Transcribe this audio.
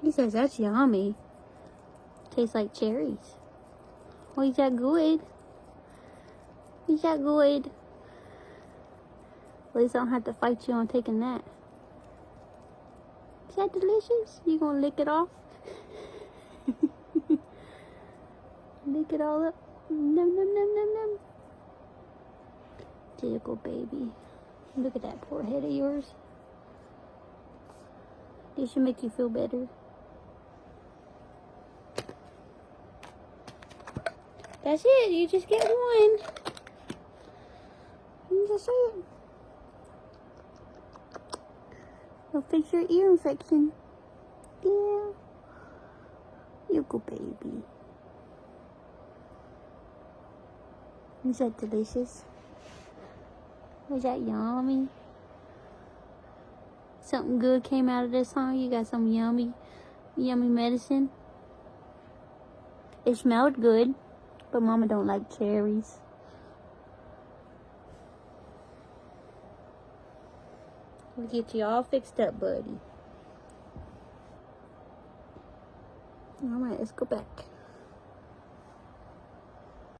He says that's yummy. Tastes like cherries. Oh, is that good? Is that good? At least I don't have to fight you on taking that. Is that delicious? You gonna lick it off? Lick it all up. Num num num num num. Typical baby. Look at that poor head of yours. This should make you feel better. That's it. You just get one. That's it. It'll fix your ear infection. Yeah. You go, baby. Is that delicious? Was that yummy? Something good came out of this, huh? You got some yummy medicine? It smelled good, but Mama don't like cherries. We'll get you all fixed up, buddy. Alright, let's go back.